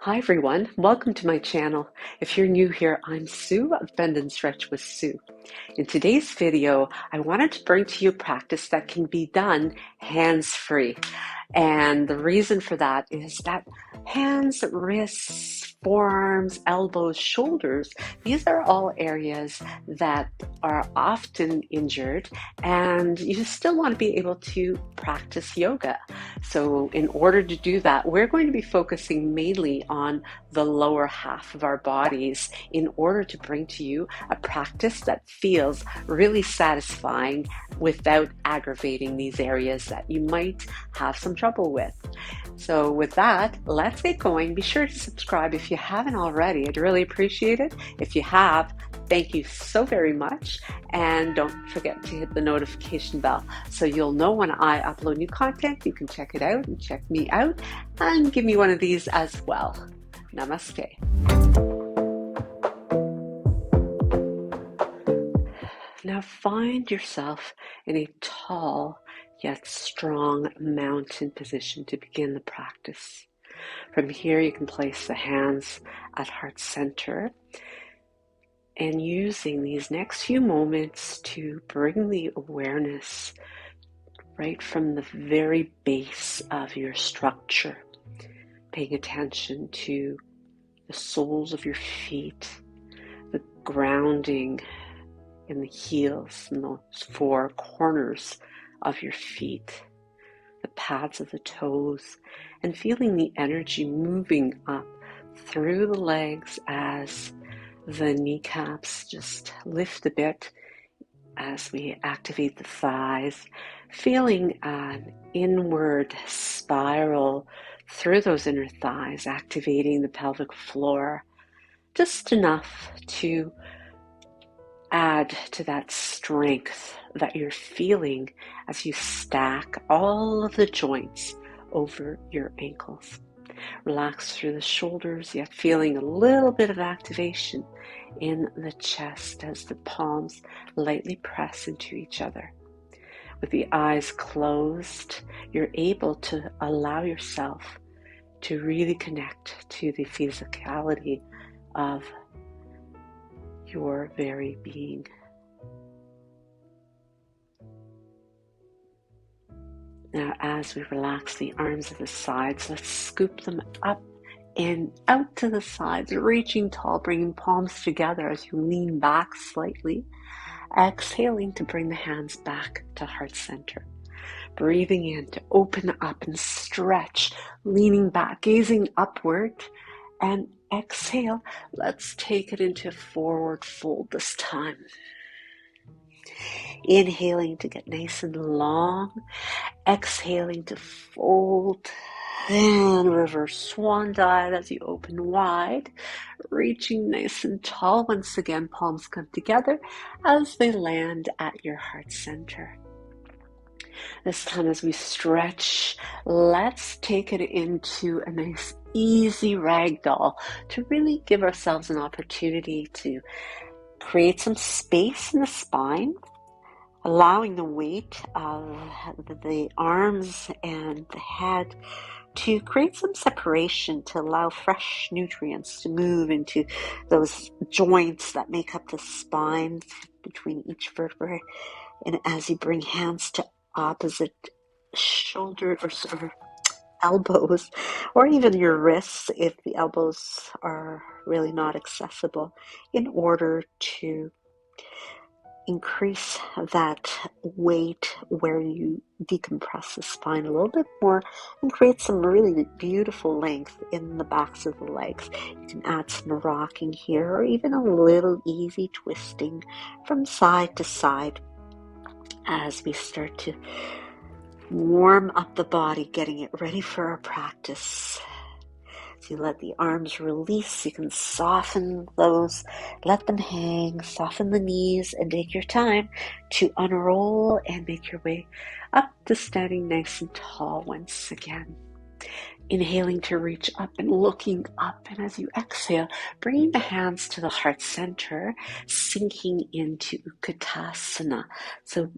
Hi everyone, welcome to my channel. If you're new here, I'm Sue of Bendnstretch with Sue. In today's video, I wanted to bring to you a practice that can be done hands-free. And the reason for that is that hands, wrists, forearms, elbows, shoulders, these are all areas that are often injured, and you still want to be able to practice yoga. So in order to do that, we're going to be focusing mainly on the lower half of our bodies in order to bring to you a practice that feels really satisfying without aggravating these areas that you might have some trouble with. So with that, let's get going. Be sure to subscribe if you haven't already. I'd really appreciate it. If you have, thank you so very much. And don't forget to hit the notification bell so you'll know when I upload new content. You can check it out and check me out and give me one of these as well. Namaste. Now find yourself in a tall yet strong mountain position to begin the practice. From here you can place the hands at heart center and using these next few moments to bring the awareness right from the very base of your structure, paying attention to the soles of your feet, the grounding in the heels and those four corners of your feet, the pads of the toes, and feeling the energy moving up through the legs as the kneecaps just lift a bit as we activate the thighs, feeling an inward spiral through those inner thighs, activating the pelvic floor, just enough to add to that strength that you're feeling as you stack all of the joints over your ankles. Relax through the shoulders, yet feeling a little bit of activation in the chest as the palms lightly press into each other. With the eyes closed, you're able to allow yourself to really connect to the physicality of your very being. Now, as we relax the arms at the sides, let's scoop them up and out to the sides, reaching tall, bringing palms together as you lean back slightly, exhaling to bring the hands back to heart center. Breathing in to open up and stretch, leaning back, gazing upward, and exhale. Let's take it into forward fold this time. Inhaling to get nice and long, exhaling to fold, and reverse swan dive as you open wide, reaching nice and tall. Once again, palms come together as they land at your heart center. This time as we stretch, let's take it into a nice easy ragdoll to really give ourselves an opportunity to create some space in the spine, allowing the weight of the arms and the head to create some separation to allow fresh nutrients to move into those joints that make up the spine between each vertebrae. And as you bring hands to opposite shoulder or elbows, or even your wrists if the elbows are really not accessible, in order to increase that weight where you decompress the spine a little bit more and create some really beautiful length in the backs of the legs. You can add some rocking here or even a little easy twisting from side to side as we start to warm up the body, getting it ready for our practice. As you let the arms release, you can soften those, let them hang, soften the knees, and take your time to unroll and make your way up to standing nice and tall once again. Inhaling to reach up and looking up, and as you exhale, bringing the hands to the heart center, sinking into Utkatasana. So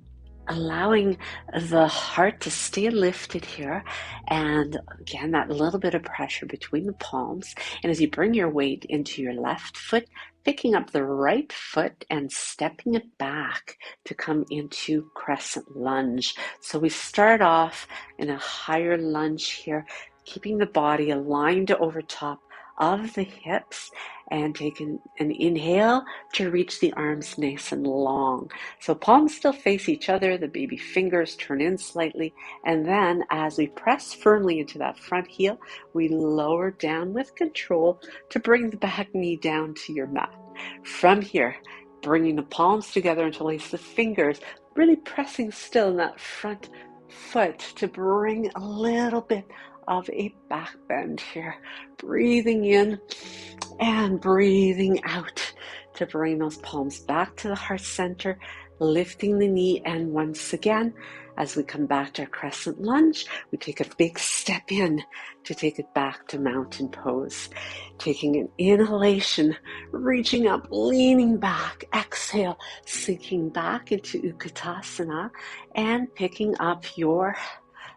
allowing the heart to stay lifted here. And again, that little bit of pressure between the palms. And as you bring your weight into your left foot, picking up the right foot and stepping it back to come into crescent lunge. So we start off in a higher lunge here, keeping the body aligned over top of the hips, and taking an inhale to reach the arms nice and long. So palms still face each other, the baby fingers turn in slightly, and then as we press firmly into that front heel, we lower down with control to bring the back knee down to your mat. From here, bringing the palms together, interlace the fingers, really pressing still in that front foot to bring a little bit of a back bend here. Breathing in and breathing out to bring those palms back to the heart center, lifting the knee. And once again, as we come back to our crescent lunge, we take a big step in to take it back to mountain pose. Taking an inhalation, reaching up, leaning back, exhale, sinking back into Utkatasana, and picking up your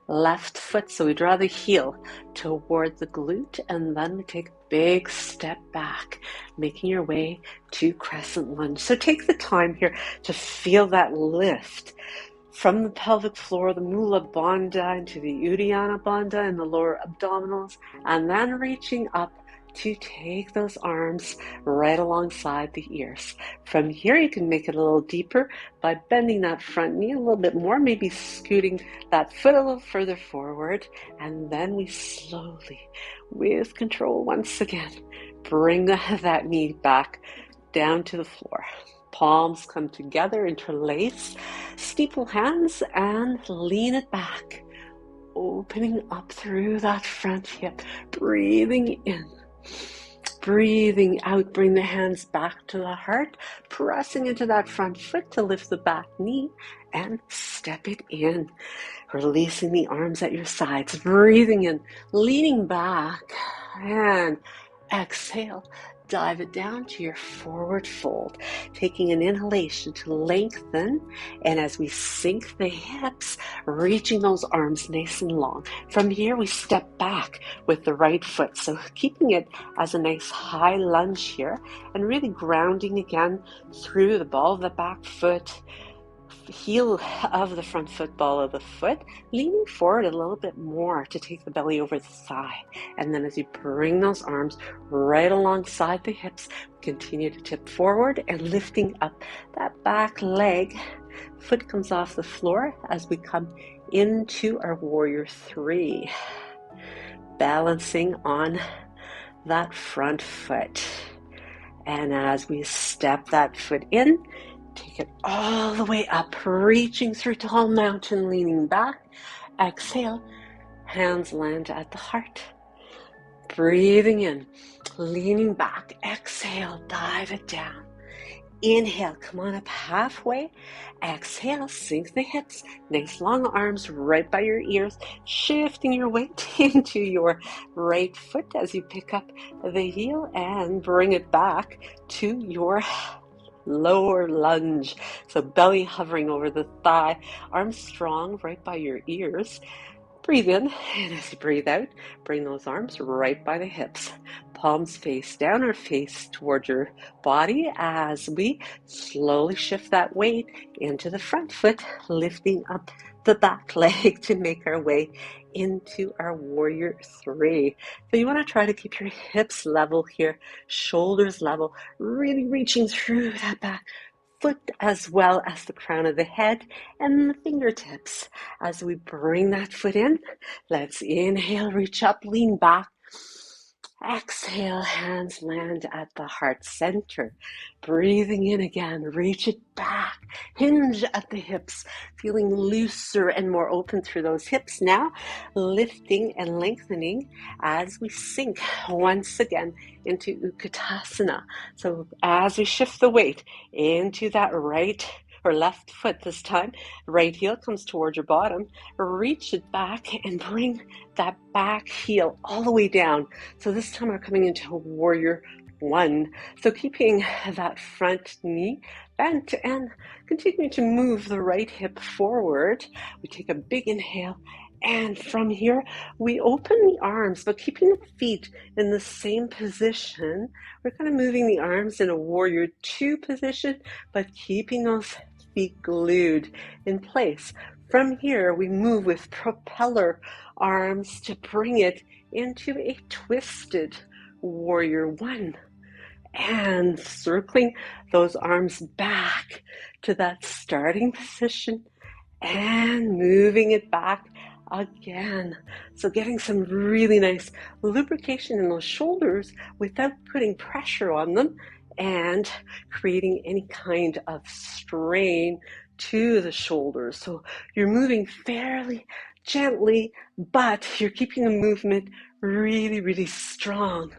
left foot. So we draw the heel toward the glute, and then we take a big step back, making your way to crescent lunge. So take the time here to feel that lift from the pelvic floor, the Mula Bandha into the Uddiyana Bandha in the lower abdominals, and then reaching up to take those arms right alongside the ears. From here, you can make it a little deeper by bending that front knee a little bit more, maybe scooting that foot a little further forward, and then we slowly, with control once again, bring that knee back down to the floor. Palms come together, interlace, steeple hands, and lean it back, opening up through that front hip, breathing in. Breathing out, bring the hands back to the heart, pressing into that front foot to lift the back knee and step it in. Releasing the arms at your sides, breathing in, leaning back, and exhale. Dive it down to your forward fold, taking an inhalation to lengthen, and as we sink the hips, reaching those arms nice and long. From here, we step back with the right foot, so keeping it as a nice high lunge here, and really grounding again through the ball of the back foot, heel of the front foot, ball of the foot, leaning forward a little bit more to take the belly over the thigh. And then as you bring those arms right alongside the hips, continue to tip forward and lifting up that back leg. Foot comes off the floor as we come into our warrior three, balancing on that front foot. And as we step that foot in, take it all the way up, reaching through tall mountain, leaning back. Exhale, hands land at the heart. Breathing in, leaning back. Exhale, dive it down. Inhale, come on up halfway. Exhale, sink the hips. Nice long arms right by your ears, shifting your weight into your right foot as you pick up the heel and bring it back to your lower lunge. So belly hovering over the thigh, arms strong right by your ears. Breathe in, and as you breathe out, bring those arms right by the hips. Palms face down or face toward your body as we slowly shift that weight into the front foot, lifting up the back leg to make our way into our warrior three. So you want to try to keep your hips level here, shoulders level, really reaching through that back foot as well as the crown of the head and the fingertips. As we bring that foot in, let's inhale, reach up, lean back. Exhale, hands land at the heart center. Breathing in again, reach it back, hinge at the hips, feeling looser and more open through those hips now, lifting and lengthening as we sink once again into Utkatasana. So as we shift the weight into that right or left foot this time, right heel comes towards your bottom, reach it back and bring that back heel all the way down. So this time we're coming into a warrior one. So keeping that front knee bent, and continue to move the right hip forward. We take a big inhale, and from here, we open the arms, but keeping the feet in the same position. We're kind of moving the arms in a warrior two position, but keeping those feet glued in place. From here, we move with propeller arms to bring it into a twisted warrior one. And circling those arms back to that starting position and moving it back again. So getting some really nice lubrication in those shoulders without putting pressure on them and creating any kind of strain to the shoulders. So you're moving fairly gently, but you're keeping the movement really, really strong.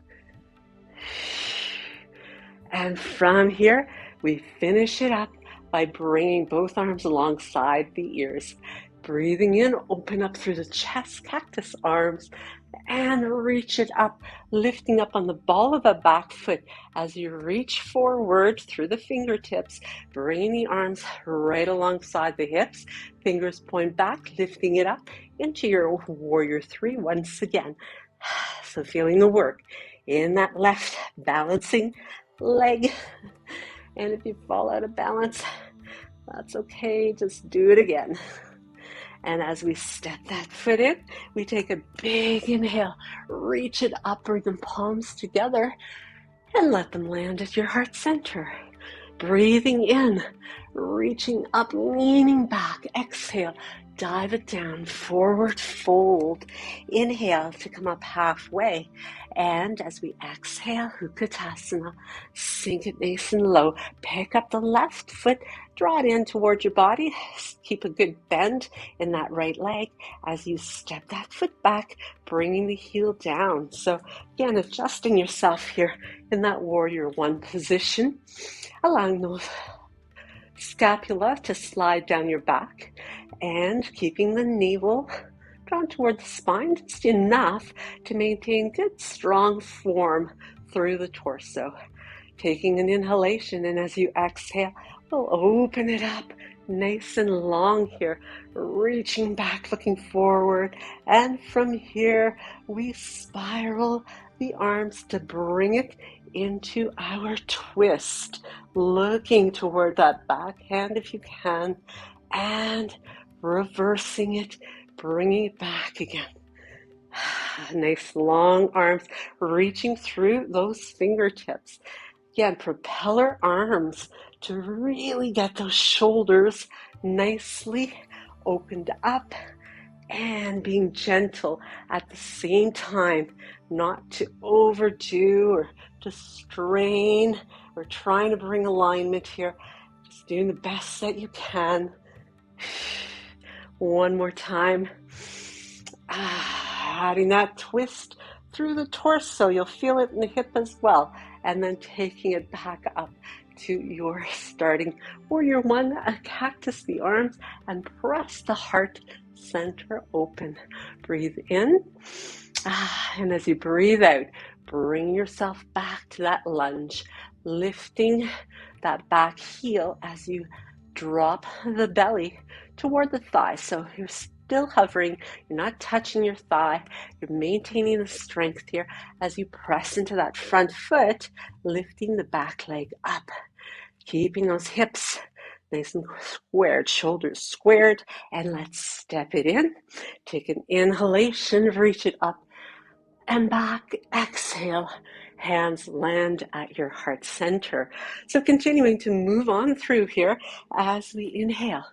And from here, we finish it up by bringing both arms alongside the ears. Breathing in, open up through the chest, cactus arms, and reach it up, lifting up on the ball of the back foot as you reach forward through the fingertips, bringing the arms right alongside the hips, fingers point back, lifting it up into your warrior three once again. So feeling the work in that left balancing leg. And if you fall out of balance, that's okay, just do it again. And as we step that foot in, we take a big inhale, reach it up, bring the palms together, and let them land at your heart center. Breathing in, reaching up, leaning back, exhale, dive it down, forward fold. Inhale to come up halfway. And as we exhale, Utkatasana, sink it nice and low. Pick up the left foot, draw it in towards your body. Keep a good bend in that right leg as you step that foot back, bringing the heel down. So again, adjusting yourself here in that warrior one position, allowing those scapula to slide down your back and keeping the navel drawn toward the spine just enough to maintain good strong form through the torso. Taking an inhalation, and as you exhale, we'll open it up nice and long here, reaching back, looking forward, and from here we spiral the arms to bring it into our twist, looking toward that back hand if you can, and reversing it, bringing it back again. Nice long arms reaching through those fingertips. Again, propeller arms to really get those shoulders nicely opened up and being gentle at the same time, not to overdo or to strain. We're trying to bring alignment here, just doing the best that you can. One more time. Adding that twist through the torso. You'll feel it in the hip as well. And then taking it back up to your starting warrior one, cactus the arms, and press the heart center open. Breathe in. And as you breathe out, bring yourself back to that lunge, lifting that back heel as you drop the belly toward the thigh. So you're still hovering, you're not touching your thigh, you're maintaining the strength here as you press into that front foot, lifting the back leg up, keeping those hips nice and squared, shoulders squared, and let's step it in. Take an inhalation, reach it up and back, exhale, hands land at your heart center. So continuing to move on through here as we inhale.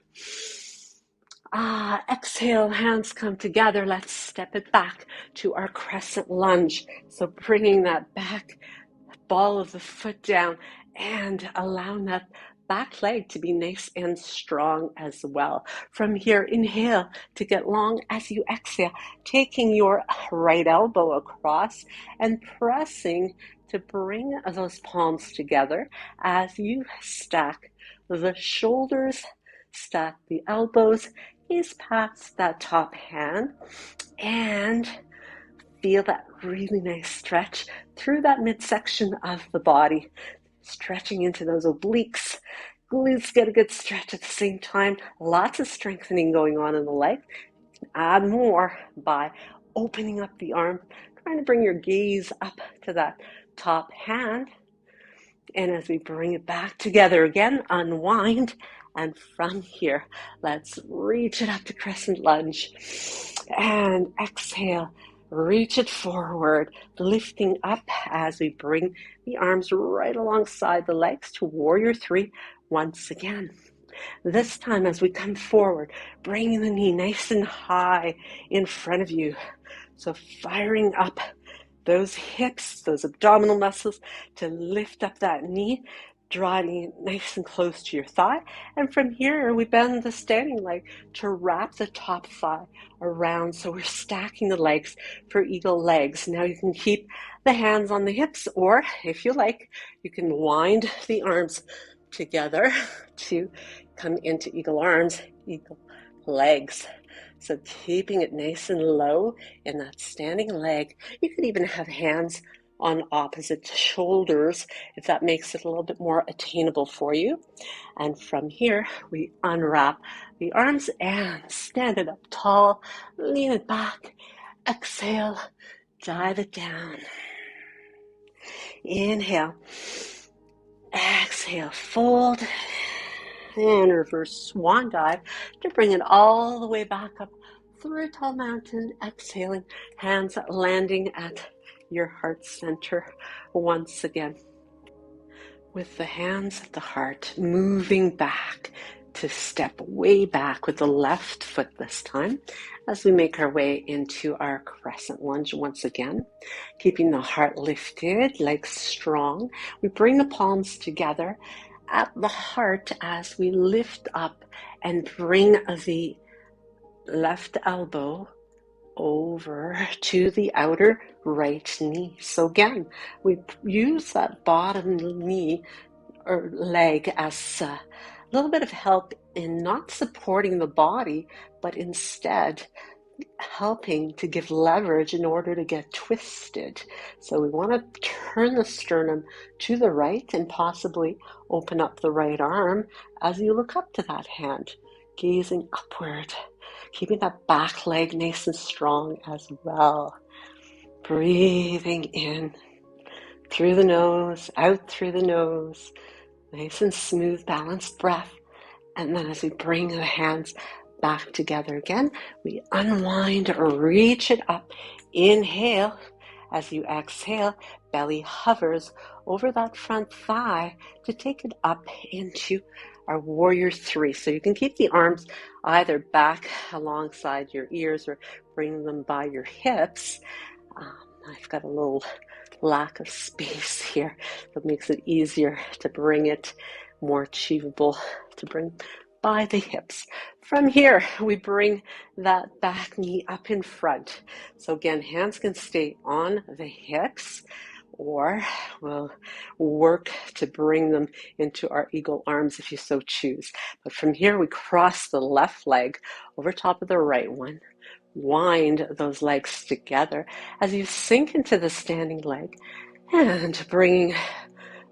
Exhale, hands come together. Let's step it back to our crescent lunge. So bringing that back ball of the foot down and allowing that back leg to be nice and strong as well. From here, inhale to get long as you exhale, taking your right elbow across and pressing to bring those palms together as you stack the shoulders, stack the elbows, gaze past that top hand, and feel that really nice stretch through that midsection of the body, stretching into those obliques, glutes get a good stretch at the same time. Lots of strengthening going on in the legs. Add more by opening up the arm, trying to bring your gaze up to that top hand. And as we bring it back together again, unwind. And from here, let's reach it up to crescent lunge. And exhale, reach it forward, lifting up as we bring the arms right alongside the legs to warrior three once again. This time as we come forward, bringing the knee nice and high in front of you. So firing up those hips, those abdominal muscles to lift up that knee, drawing it nice and close to your thigh. And from here, we bend the standing leg to wrap the top thigh around. So we're stacking the legs for eagle legs. Now you can keep the hands on the hips, or if you like, you can wind the arms together to come into eagle arms, eagle legs. So keeping it nice and low in that standing leg. You could even have hands on opposite shoulders if that makes it a little bit more attainable for you. And from here, we unwrap the arms and stand it up tall, lean it back, exhale, dive it down. Inhale, exhale, fold, and reverse swan dive to bring it all the way back up through a tall mountain, exhaling, hands landing at your heart center once again. With the hands at the heart, moving back to step way back with the left foot this time as we make our way into our crescent lunge once again. Keeping the heart lifted, legs strong. We bring the palms together at the heart as we lift up and bring the left elbow over to the outer right knee. So again, we use that bottom knee or leg as a little bit of help in not supporting the body, but instead helping to give leverage in order to get twisted. So we want to turn the sternum to the right and possibly open up the right arm as you look up to that hand, gazing upward, keeping that back leg nice and strong as well. Breathing in through the nose, out through the nose, nice and smooth, balanced breath. And then as we bring the hands back together again, we unwind or reach it up. Inhale. As you exhale, belly hovers over that front thigh to take it up into our warrior three. So you can keep the arms either back alongside your ears or bring them by your hips. I've got a little lack of space here that makes it easier to bring it, more achievable to bring by the hips. From here, we bring that back knee up in front. So again, hands can stay on the hips, or we'll work to bring them into our eagle arms if you so choose. But from here, we cross the left leg over top of the right one. Wind those legs together as you sink into the standing leg, and bringing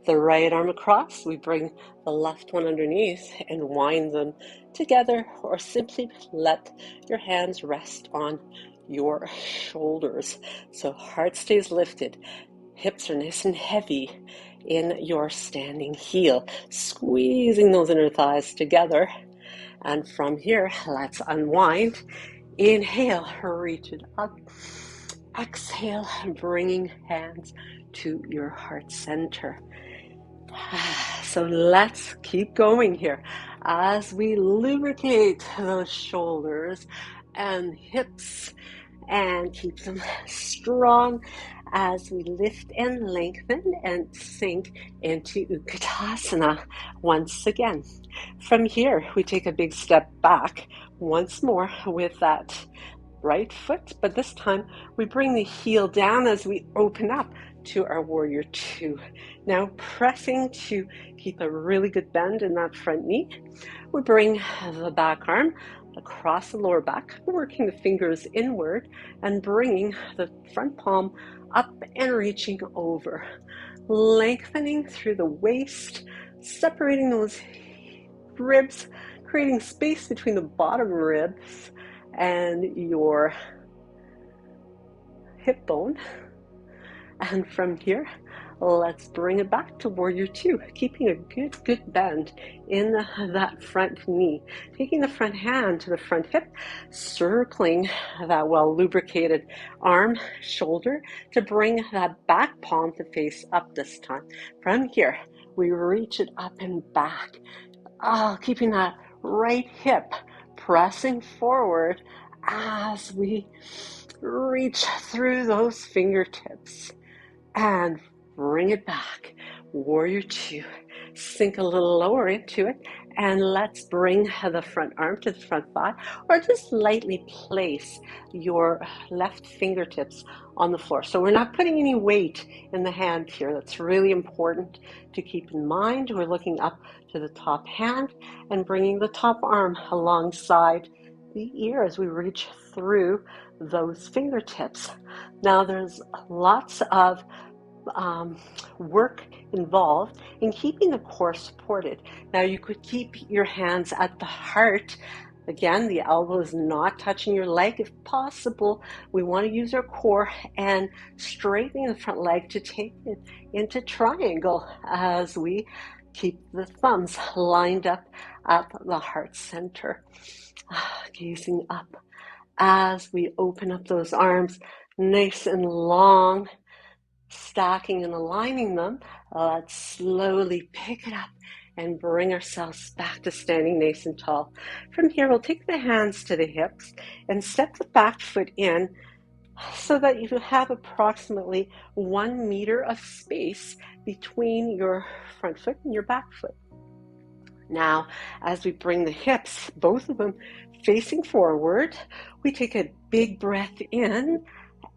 the right arm across, we bring the left one underneath and wind them together, or simply let your hands rest on your shoulders. So heart stays lifted, hips are nice and heavy in your standing heel, squeezing those inner thighs together. And from here, let's unwind. Inhale, reach it up. Exhale, bringing hands to your heart center. So let's keep going here as we lubricate those shoulders and hips and keep them strong as we lift and lengthen and sink into Utkatasana once again. From here, we take a big step back once more with that right foot, but this time we bring the heel down as we open up to our warrior two. Now pressing to keep a really good bend in that front knee, we bring the back arm across the lower back, working the fingers inward and bringing the front palm up and reaching over, lengthening through the waist, separating those ribs, creating space between the bottom ribs and your hip bone. And from here, let's bring it back to warrior two, keeping a good bend in that front knee. Taking the front hand to the front hip, circling that well lubricated arm, shoulder to bring that back palm to face up this time. From here, we reach it up and back. Keeping that right hip pressing forward as we reach through those fingertips. And bring it back. Warrior two. Sink a little lower into it. And let's bring the front arm to the front thigh, or just lightly place your left fingertips on the floor. So we're not putting any weight in the hand here. That's really important to keep in mind. We're looking up to the top hand and bringing the top arm alongside the ear as we reach through those fingertips. Now there's lots of work involved in keeping the core supported. Now you could keep your hands at the heart. Again, the elbow is not touching your leg if possible. We want to use our core and straightening the front leg to take it into triangle as we keep the thumbs lined up at the heart center. Gazing up as we open up those arms nice and long, stacking and aligning them. Let's slowly pick it up and bring ourselves back to standing nice and tall. From here, we'll take the hands to the hips and step the back foot in so that you have approximately 1 meter of space between your front foot and your back foot. Now, as we bring the hips, both of them facing forward, we take a big breath in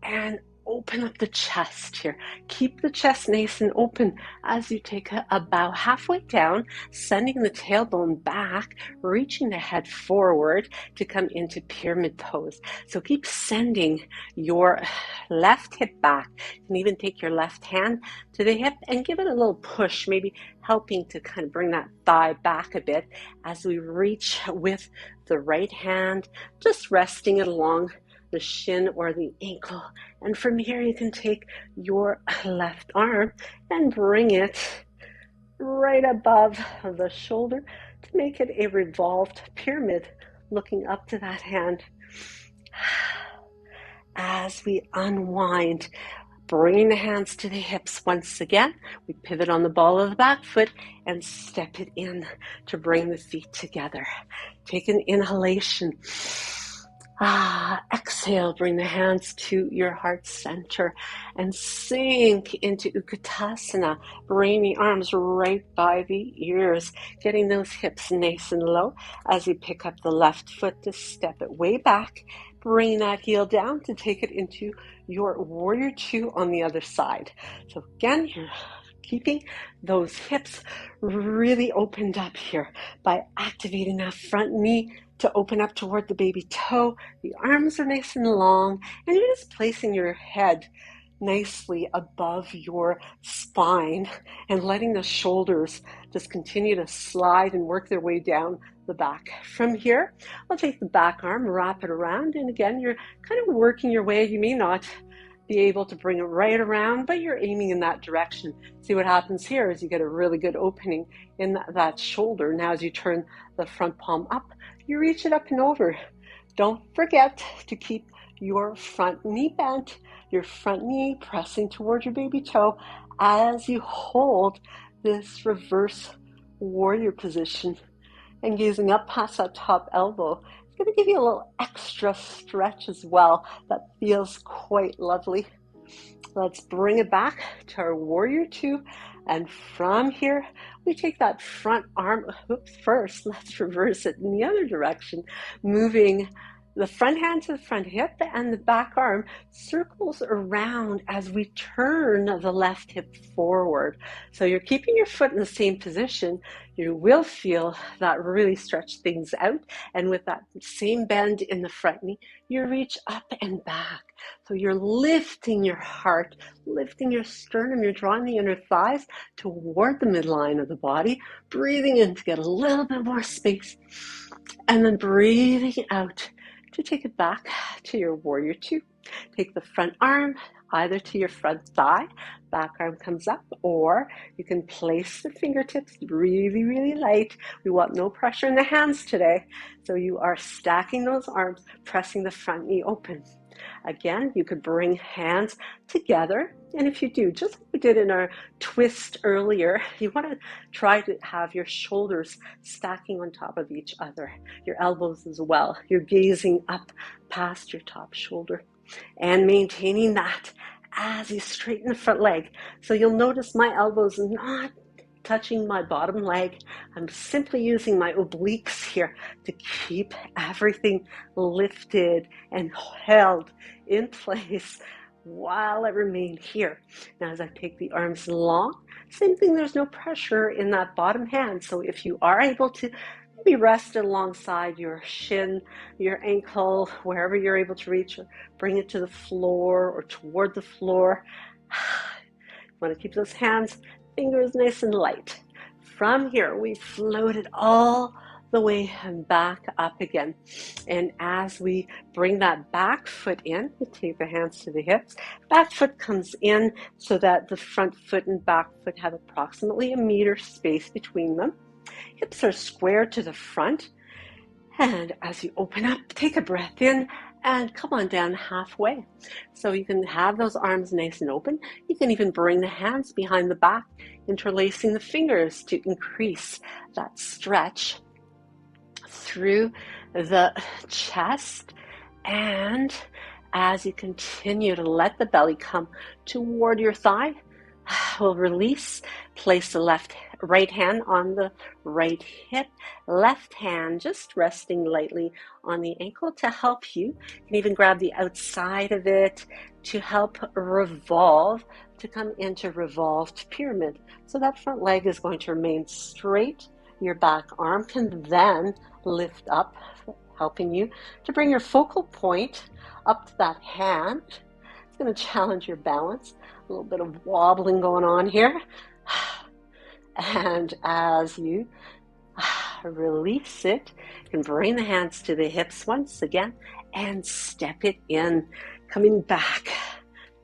and open up the chest here. Keep the chest nice and open as you take a bow halfway down, sending the tailbone back, reaching the head forward to come into pyramid pose. So keep sending your left hip back. You can even take your left hand to the hip and give it a little push, maybe helping to kind of bring that thigh back a bit as we reach with the right hand, just resting it along the shin or the ankle. And from here, you can take your left arm and bring it right above the shoulder to make it a revolved pyramid, looking up to that hand. As we unwind, bringing the hands to the hips once again, we pivot on the ball of the back foot and step it in to bring the feet together. Take an inhalation. Exhale, bring the hands to your heart center and sink into Utkatasana. Bring the arms right by the ears, getting those hips nice and low as you pick up the left foot to step it way back. Bring that heel down to take it into your warrior two on the other side. So again, you're keeping those hips really opened up here by activating that front knee to open up toward the baby toe. The arms are nice and long, and you're just placing your head nicely above your spine and letting the shoulders just continue to slide and work their way down the back. From here, I'll take the back arm, wrap it around, and again, you're kind of working your way. You may not be able to bring it right around, but you're aiming in that direction. See what happens here is you get a really good opening in that shoulder. Now as you turn the front palm up, you reach it up and over. Don't forget to keep your front knee bent, your front knee pressing towards your baby toe as you hold this reverse warrior position. And gazing up past that top elbow, it's going to give you a little extra stretch as well. That feels quite lovely. Let's bring it back to our warrior two. And from here, we take that front arm. First, let's reverse it in the other direction, moving the front hand to the front hip, and the back arm circles around as we turn the left hip forward. So you're keeping your foot in the same position. You will feel that really stretch things out. And with that same bend in the front knee, you reach up and back. So you're lifting your heart, lifting your sternum. You're drawing the inner thighs toward the midline of the body, breathing in to get a little bit more space, and then breathing out to take it back to your warrior two. Take the front arm either to your front thigh, back arm comes up, or you can place the fingertips really, really light. We want no pressure in the hands today. So you are stacking those arms, pressing the front knee open. Again, you could bring hands together. And if you do, just like we did in our twist earlier, you want to try to have your shoulders stacking on top of each other, your elbows as well. You're gazing up past your top shoulder and maintaining that as you straighten the front leg. So you'll notice my elbows not touching my bottom leg. I'm simply using my obliques here to keep everything lifted and held in place while I remain here. Now, as I take the arms long, same thing, there's no pressure in that bottom hand. So if you are able to maybe rest alongside your shin, your ankle, wherever you're able to reach, or bring it to the floor or toward the floor. You want to keep those hands, fingers nice and light. From here, we float it all the way and back up again. And as we bring that back foot in, we take the hands to the hips. Back foot comes in so that the front foot and back foot have approximately 1 meter space between them. Hips are square to the front. And as you open up, take a breath in and come on down halfway. So you can have those arms nice and open. You can even bring the hands behind the back, interlacing the fingers to increase that stretch through the chest. And as you continue to let the belly come toward your thigh, we'll release, place the right hand on the right hip, left hand just resting lightly on the ankle to help you. You can even grab the outside of it to help revolve, to come into revolved pyramid. So that front leg is going to remain straight. Your back arm can then lift up, helping you to bring your focal point up to that hand. It's going to challenge your balance. A little bit of wobbling going on here. And as you release it, you can bring the hands to the hips once again and step it in, coming back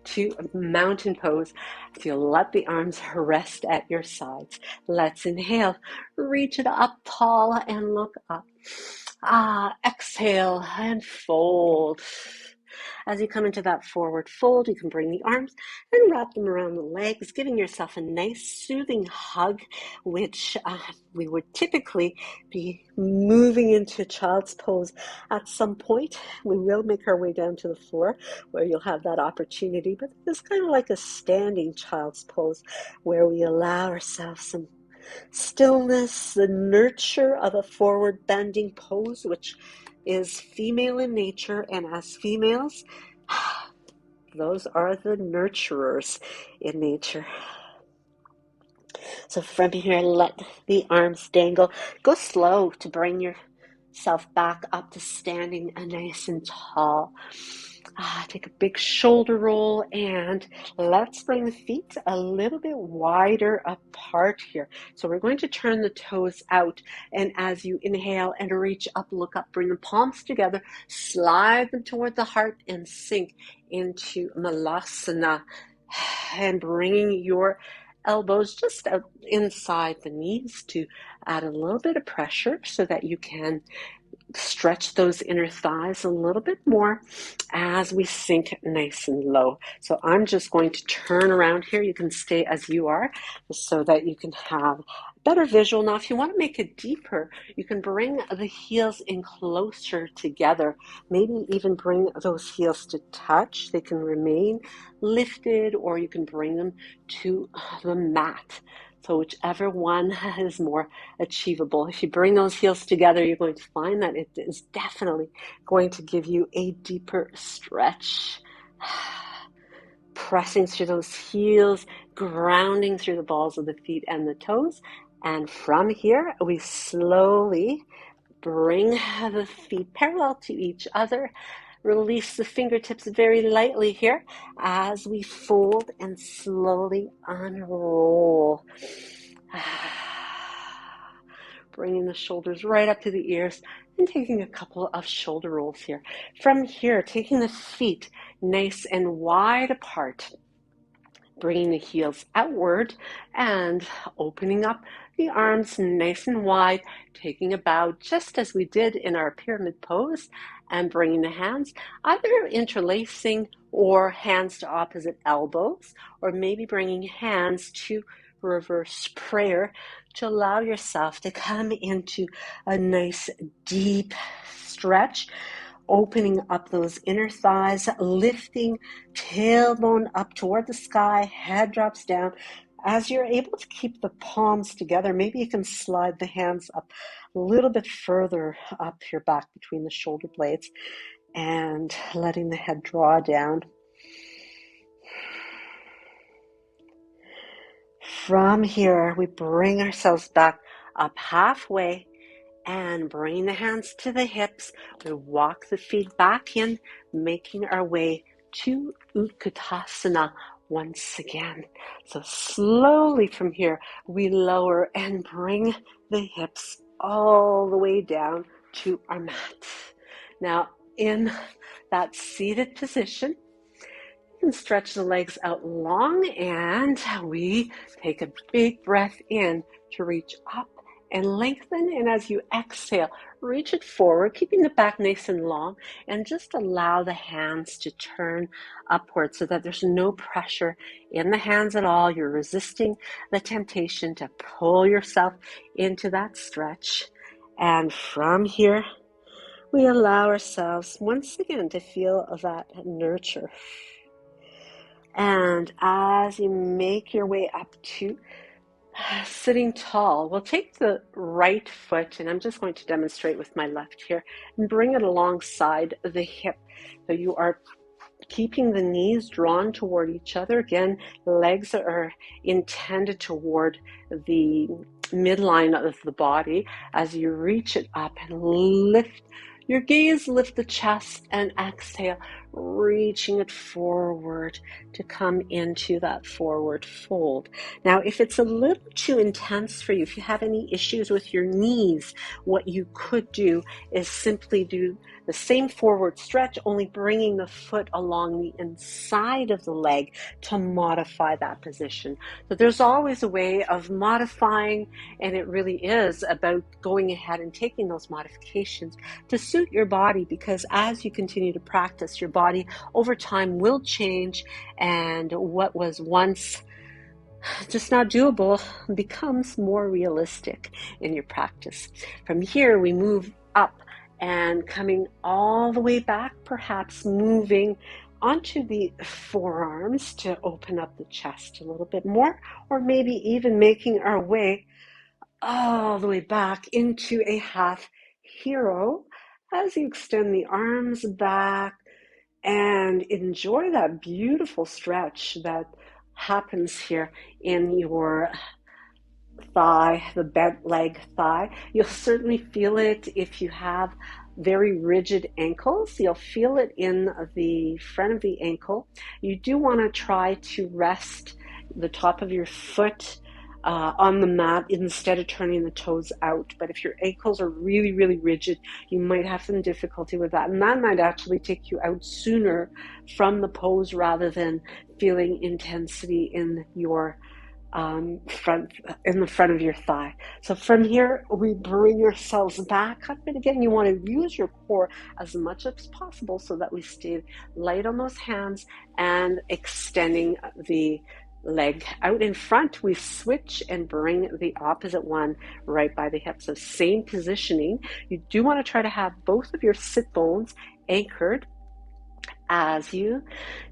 to a mountain pose. If you let the arms rest at your sides. Let's inhale, reach it up tall and look up. Exhale and fold. As you come into that forward fold, you can bring the arms and wrap them around the legs, giving yourself a nice soothing hug, which we would typically be moving into child's pose at some point. We will make our way down to the floor where you'll have that opportunity, but it's kind of like a standing child's pose where we allow ourselves some stillness, the nurture of a forward bending pose, which is female in nature, and as females, those are the nurturers in nature. So from here, let the arms dangle. Go slow to bring yourself back up to standing nice and tall. Take a big shoulder roll, and let's bring the feet a little bit wider apart here. So we're going to turn the toes out, and as you inhale and reach up, look up, bring the palms together, slide them toward the heart and sink into Malasana, and bringing your elbows just out inside the knees to add a little bit of pressure so that you can stretch those inner thighs a little bit more as we sink nice and low. So I'm just going to turn around here. You can stay as you are so that you can have better visual. Now, if you want to make it deeper, you can bring the heels in closer together. Maybe even bring those heels to touch. They can remain lifted, or you can bring them to the mat. So whichever one is more achievable. If you bring those heels together, you're going to find that it is definitely going to give you a deeper stretch. Pressing through those heels, grounding through the balls of the feet and the toes. And from here, we slowly bring the feet parallel to each other. Release the fingertips very lightly here as we fold and slowly unroll. Bringing the shoulders right up to the ears and taking a couple of shoulder rolls here. From here, taking the feet nice and wide apart, bringing the heels outward and opening up the arms nice and wide, taking a bow just as we did in our pyramid pose, and bringing the hands either interlacing or hands to opposite elbows, or maybe bringing hands to reverse prayer to allow yourself to come into a nice deep stretch, opening up those inner thighs, lifting tailbone up toward the sky, head drops down. As you're able to keep the palms together, maybe you can slide the hands up a little bit further up your back between the shoulder blades and letting the head draw down. From here, we bring ourselves back up halfway and bring the hands to the hips. We walk the feet back in, making our way to Utkatasana once again. So slowly from here, we lower and bring the hips all the way down to our mat. Now, in that seated position, you can stretch the legs out long, and we take a big breath in to reach up and lengthen. And as you exhale, reach it forward, keeping the back nice and long, and just allow the hands to turn upward so that there's no pressure in the hands at all. You're resisting the temptation to pull yourself into that stretch. And from here, we allow ourselves once again to feel that nurture. And as you make your way up to sitting tall, we'll take the right foot, and I'm just going to demonstrate with my left here, and bring it alongside the hip. So you are keeping the knees drawn toward each other. Again, legs are intended toward the midline of the body. As you reach it up and lift your gaze, lift the chest, and exhale, reaching it forward to come into that forward fold. Now, if it's a little too intense for you, if you have any issues with your knees, what you could do is simply do the same forward stretch, only bringing the foot along the inside of the leg to modify that position. So there's always a way of modifying, and it really is about going ahead and taking those modifications to suit your body, because as you continue to practice, your body over time will change, and what was once just not doable becomes more realistic in your practice. From here, we move up and coming all the way back, perhaps moving onto the forearms to open up the chest a little bit more, or maybe even making our way all the way back into a half hero as you extend the arms back and enjoy that beautiful stretch that happens here in your thigh, the bent leg thigh. You'll certainly feel it if you have very rigid ankles. You'll feel it in the front of the ankle. You do want to try to rest the top of your foot on the mat instead of turning the toes out. But if your ankles are really, really rigid, you might have some difficulty with that. And that might actually take you out sooner from the pose rather than feeling intensity in your in the front of your thigh. So from here, we bring yourselves back up, and again, you want to use your core as much as possible so that we stay light on those hands and extending the leg out in front. We switch and bring the opposite one right by the hip. So same positioning. You do want to try to have both of your sit bones anchored As you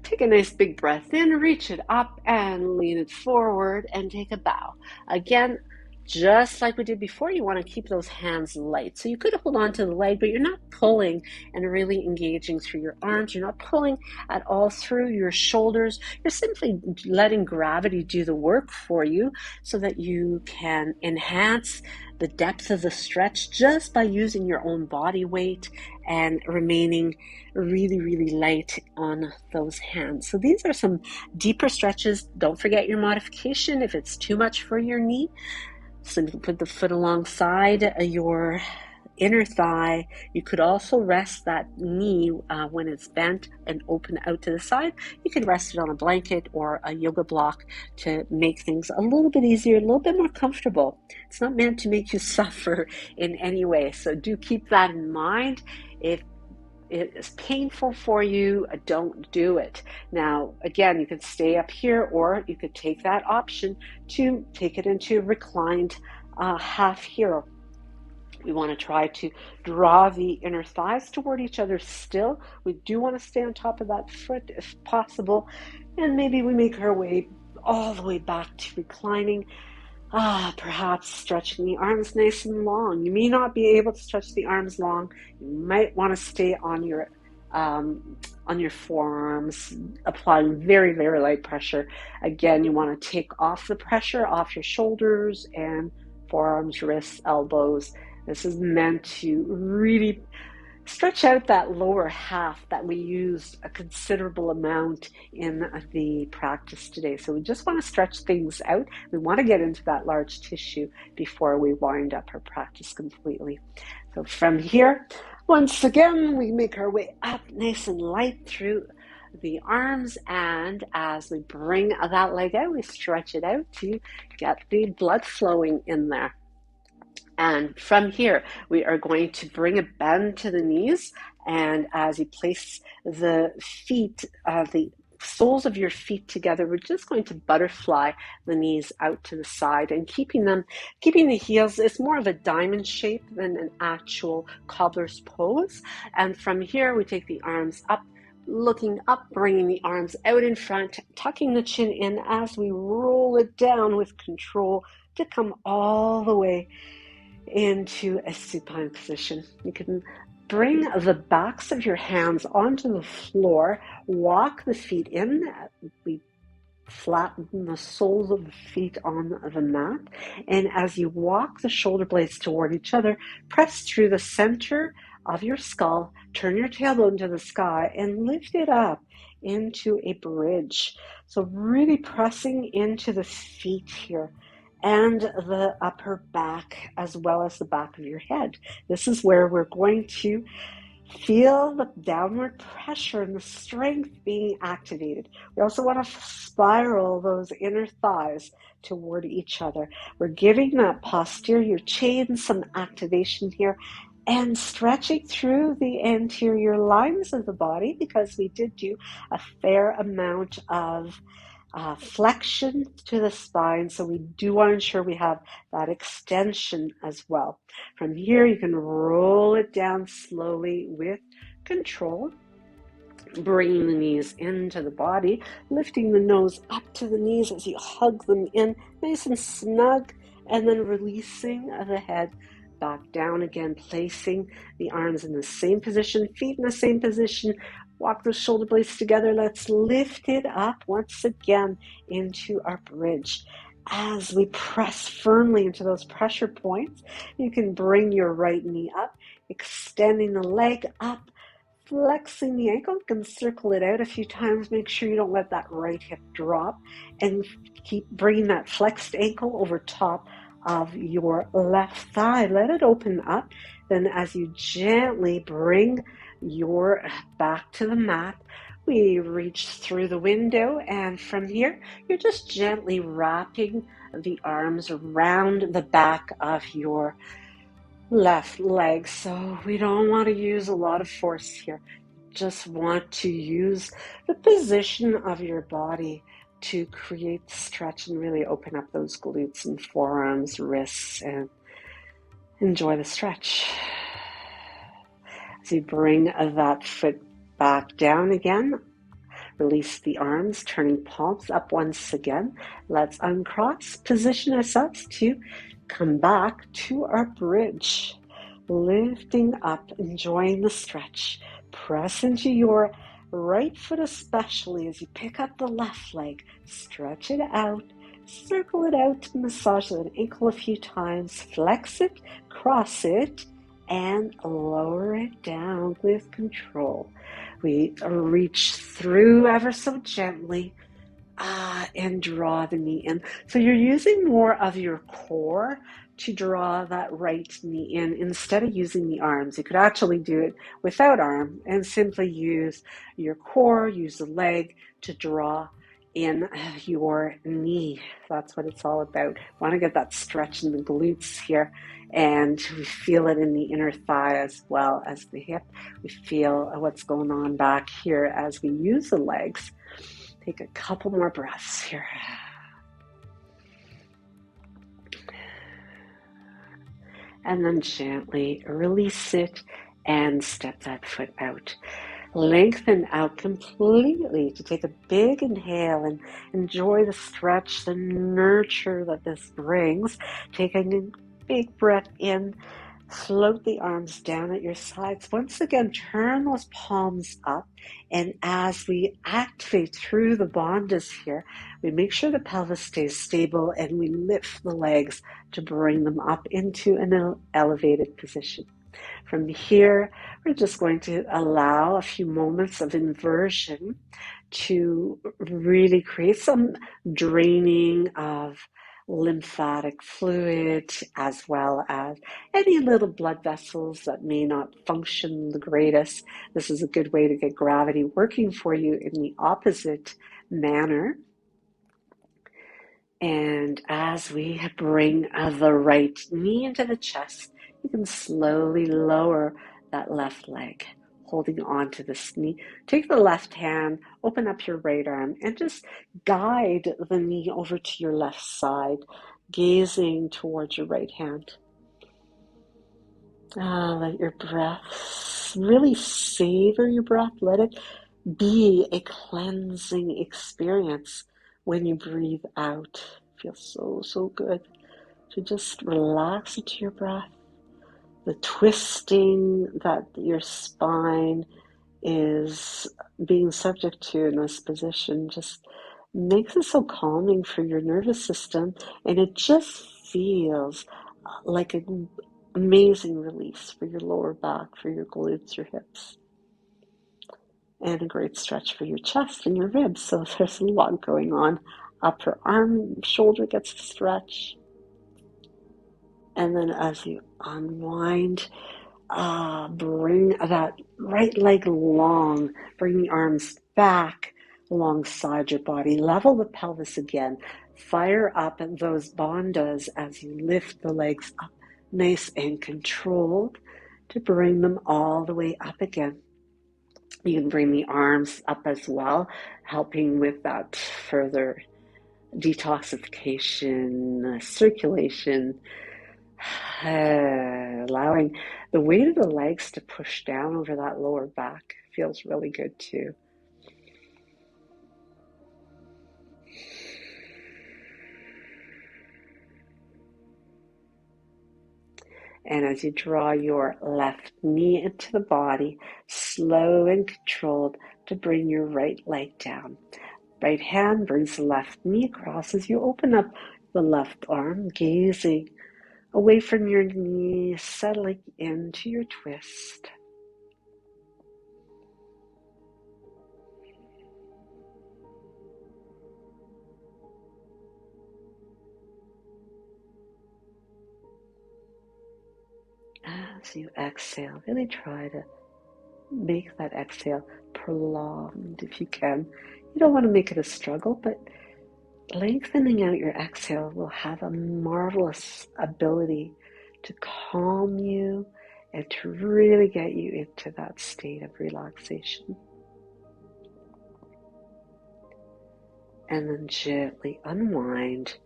take a nice big breath in, reach it up and lean it forward and take a bow. Again, just like we did before, you want to keep those hands light. So you could hold on to the leg, but you're not pulling and really engaging through your arms. You're not pulling at all through your shoulders. You're simply letting gravity do the work for you so that you can enhance the depth of the stretch just by using your own body weight and remaining really, really light on those hands. So these are some deeper stretches. Don't forget your modification. If it's too much for your knee, simply put the foot alongside your inner thigh. You could also rest that knee when it's bent and open out to the side. You can rest it on a blanket or a yoga block to make things a little bit easier, a little bit more comfortable. It's not meant to make you suffer in any way. So do keep that in mind. If it is painful for you, don't do it. Now, again, you could stay up here, or you could take that option to take it into reclined half here. We want to try to draw the inner thighs toward each other still. We do want to stay on top of that foot if possible. And maybe we make our way all the way back to reclining. Perhaps stretching the arms nice and long. You may not be able to stretch the arms long. You might want to stay on your forearms, applying very, very light pressure. Again, you want to take off the pressure off your shoulders and forearms, wrists, elbows. This is meant to really stretch out that lower half that we used a considerable amount in the practice today. So we just want to stretch things out. We want to get into that large tissue before we wind up our practice completely. So from here, once again, we make our way up nice and light through the arms, and as we bring that leg out, we stretch it out to get the blood flowing in there. And from here, we are going to bring a bend to the knees. And as you place the feet, the soles of your feet together, we're just going to butterfly the knees out to the side and keeping the heels, it's more of a diamond shape than an actual cobbler's pose. And from here, we take the arms up, looking up, bringing the arms out in front, tucking the chin in as we roll it down with control to come all the way into a supine position. You can bring the backs of your hands onto the floor, walk the feet in. We flatten the soles of the feet on the mat, and as you walk the shoulder blades toward each other, press through the center of your skull, turn your tailbone to the sky, and lift it up into a bridge. So really pressing into the feet here and the upper back as well as the back of your head. This is where we're going to feel the downward pressure and the strength being activated. We also want to spiral those inner thighs toward each other. We're giving that posterior chain some activation here and stretching through the anterior lines of the body, because we did do a fair amount of flexion to the spine, so we do want to ensure we have that extension as well. From here, you can roll it down slowly with control, bringing the knees into the body, lifting the nose up to the knees as you hug them in nice and snug, and then releasing the head back down again, placing the arms in the same position, feet in the same position. Walk those shoulder blades together. Let's lift it up once again into our bridge. As we press firmly into those pressure points, you can bring your right knee up, extending the leg up, flexing the ankle. You can circle it out a few times. Make sure you don't let that right hip drop, and keep bringing that flexed ankle over top of your left thigh. Let it open up. Then as you gently bring your back to the mat, we reach through the window, and from here, you're just gently wrapping the arms around the back of your left leg. So we don't want to use a lot of force here. Just want to use the position of your body to create stretch and really open up those glutes and forearms, wrists, and enjoy the stretch. As you bring that foot back down again. Release the arms, turning palms up once again. Let's uncross, position ourselves to come back to our bridge. Lifting up, enjoying the stretch. Press into your right foot especially as you pick up the left leg. Stretch it out, circle it out, massage the ankle a few times. Flex it, cross it, and lower it down with control. We reach through ever so gently and draw the knee in. So you're using more of your core to draw that right knee in instead of using the arms. You could actually do it without arm and simply use your core, use the leg to draw in your knee. That's what it's all about. Want to get that stretch in the glutes here, and we feel it in the inner thigh as well as the hip. We feel what's going on back here as we use the legs. Take a couple more breaths here. And then gently release it and step that foot out. Lengthen out completely to take a big inhale and enjoy the stretch, the nurture that this brings. Taking a big breath in, float the arms down at your sides. Once again, turn those palms up. And as we activate through the bandhas here, we make sure the pelvis stays stable and we lift the legs to bring them up into an elevated position. From here, we're just going to allow a few moments of inversion to really create some draining of lymphatic fluid, as well as any little blood vessels that may not function the greatest. This is a good way to get gravity working for you in the opposite manner. And as we bring the right knee into the chest, you can slowly lower that left leg, holding on to this knee. Take the left hand, open up your right arm, and just guide the knee over to your left side, gazing towards your right hand. Let your breath, really savor your breath. Let it be a cleansing experience when you breathe out. It feels so good to just relax into your breath. The twisting that your spine is being subject to in this position just makes it so calming for your nervous system, and it just feels like an amazing release for your lower back, for your glutes, your hips, and a great stretch for your chest and your ribs. So there's a lot going on. Upper arm, shoulder gets a stretch. And then as you unwind, bring that right leg long, bring the arms back alongside your body, level the pelvis again, fire up those bandhas as you lift the legs up nice and controlled to bring them all the way up again. You can bring the arms up as well, helping with that further detoxification, circulation, allowing the weight of the legs to push down over that lower back. Feels really good too. And as you draw your left knee into the body, slow and controlled to bring your right leg down. Right hand brings the left knee across as you open up the left arm, gazing away from your knee, settling into your twist. As you exhale, really try to make that exhale prolonged if you can. You don't want to make it a struggle, but lengthening out your exhale will have a marvelous ability to calm you and to really get you into that state of relaxation. And then gently unwind,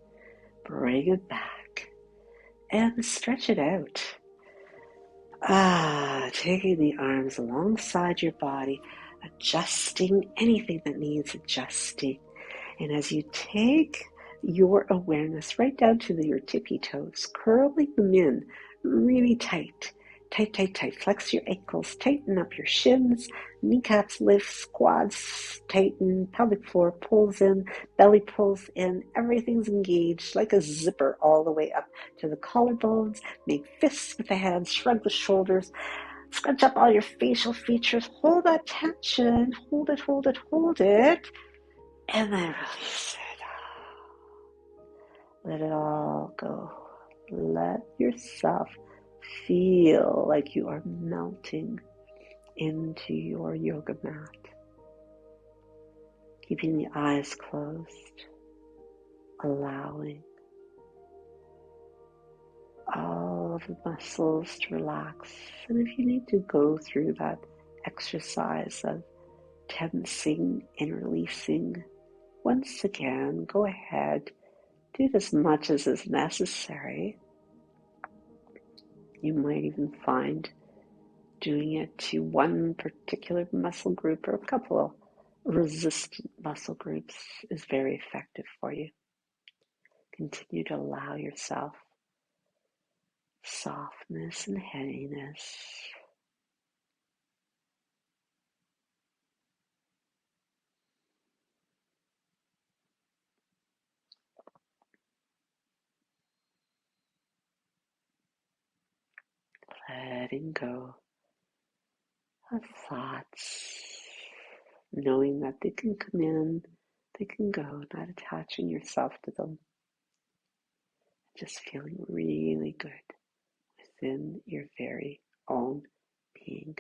bring it back, and stretch it out. Taking the arms alongside your body, adjusting anything that needs adjusting. And as you take your awareness right down to your tippy toes, curling them in really tight, tight, tight, tight. Flex your ankles, tighten up your shins, kneecaps lift, quads tighten, pelvic floor pulls in, belly pulls in, everything's engaged like a zipper all the way up to the collarbones. Make fists with the hands, shrug the shoulders, scrunch up all your facial features, hold that tension, hold it, hold it, hold it, and then release it. Let it all go. Let yourself feel like you are melting into your yoga mat. Keeping the eyes closed, allowing all of the muscles to relax. And if you need to go through that exercise of tensing and releasing, once again, go ahead, do as much as is necessary. You might even find doing it to one particular muscle group or a couple of resistant muscle groups is very effective for you. Continue to allow yourself softness and heaviness. Letting go of thoughts, knowing that they can come in, they can go, not attaching yourself to them. Just feeling really good within your very own being.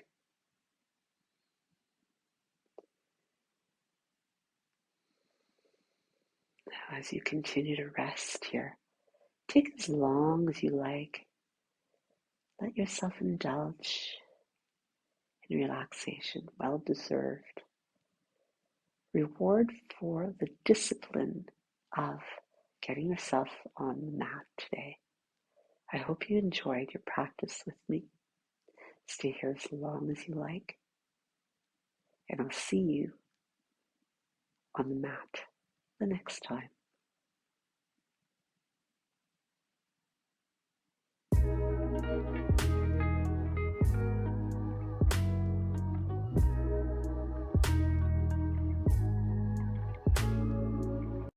Now, as you continue to rest here, take as long as you like. Let yourself indulge in relaxation, well deserved. Reward for the discipline of getting yourself on the mat today. I hope you enjoyed your practice with me. Stay here as long as you like, and I'll see you on the mat the next time.